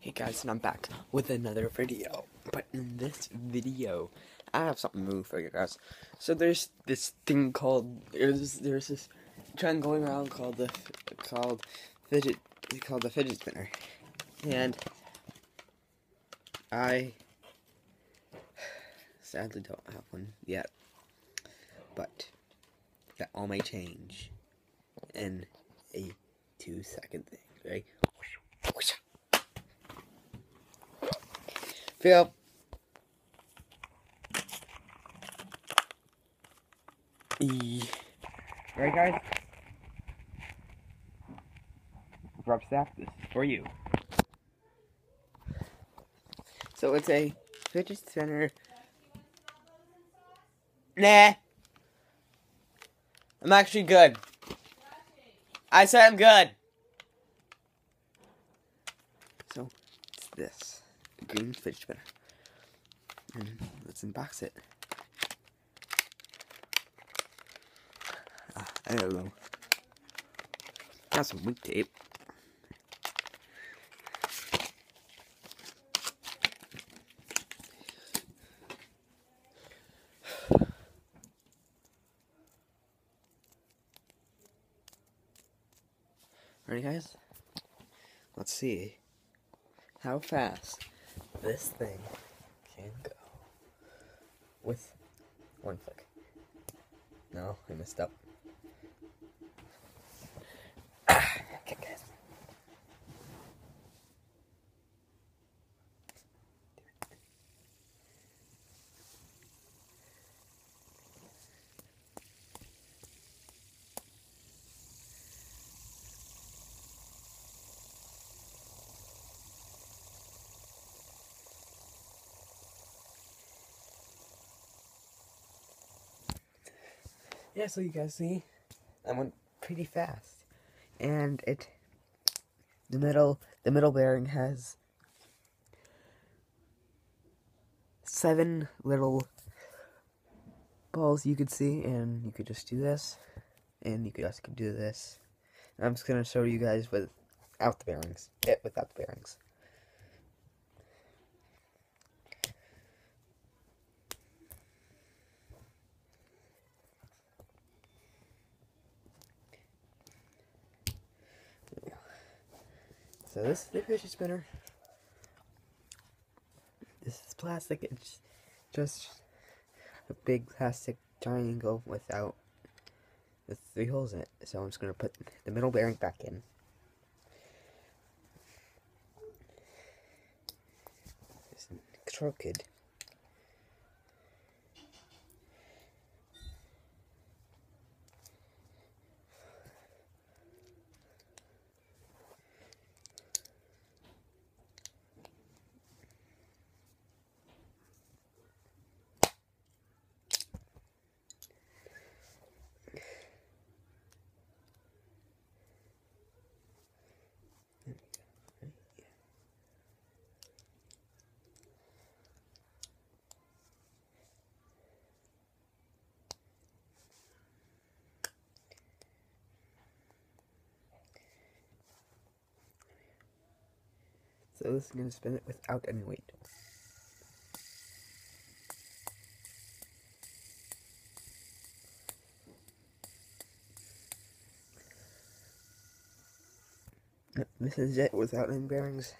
Hey guys, and I'm back with another video. But in this video, I have something new for you guys. So there's this thing called there's this trend going around called the fidget spinner, and I sadly don't have one yet. But that all may change in a 2-second thing, right? Feel right, guys? Rough staff, this is for you. So it's a fidget spinner. Nah. I'm actually good. I said I'm good. So it's this. A green fidget spinner. And let's unbox it. I don't know. Got some wick tape. Ready, guys? Let's see how fast this thing can go with one flick. No, I messed up. Okay, guys. Yeah, so you guys see, I went pretty fast, and the middle bearing has 7 little balls you could see, and you could just do this, and you could also do this. And I'm just gonna show you guys without the bearings. Without the bearings. So this is the fidget spinner. This is plastic. It's just a big plastic triangle with 3 holes in it. So I'm just gonna put the middle bearing back in. It's crooked. So this is gonna spin it without any weight. This is it without any bearings.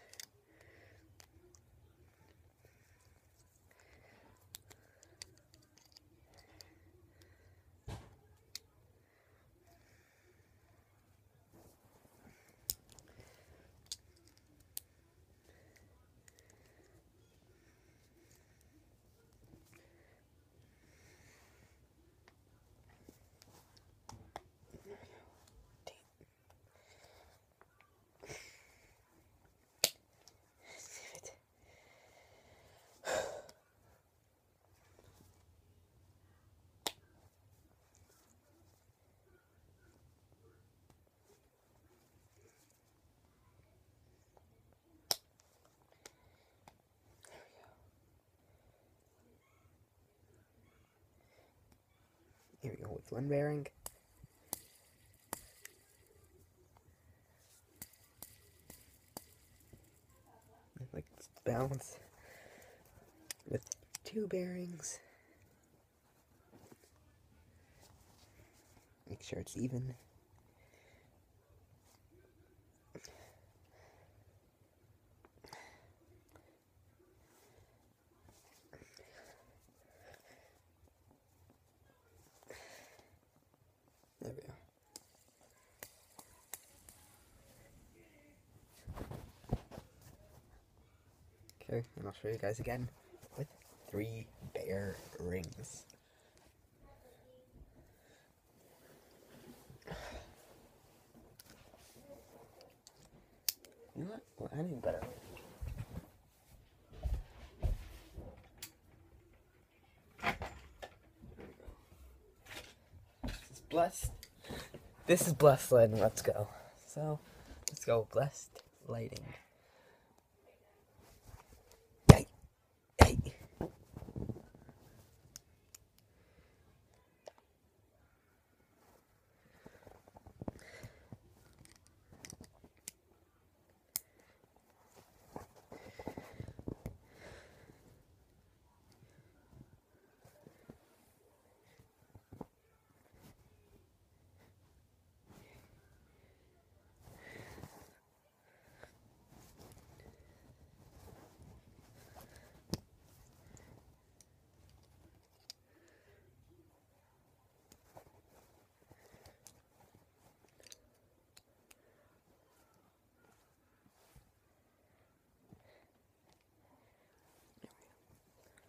Here we go with one bearing. balance with 2 bearings. Make sure it's even. There we go. Okay, and I'll show you guys again with 3 bearings. You know what? Well, I need better. This is blessed lighting. Let's go. So, let's go. Blessed lighting. Yay! Yay!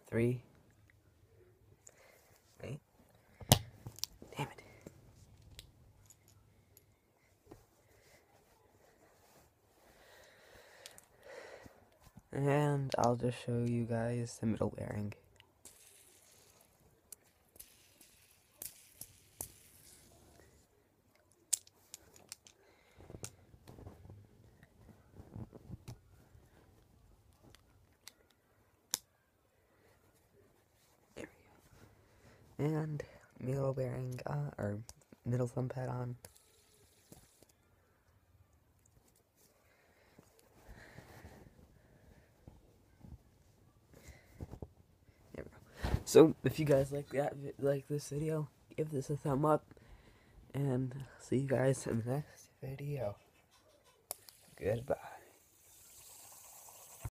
Three. Wait. Damn it. And I'll just show you guys the middle bearing. There we go. And middle bearing, or middle thumb pad on. There we go. So if you guys like this video, give this a thumb up, and see you guys in the next video. Goodbye.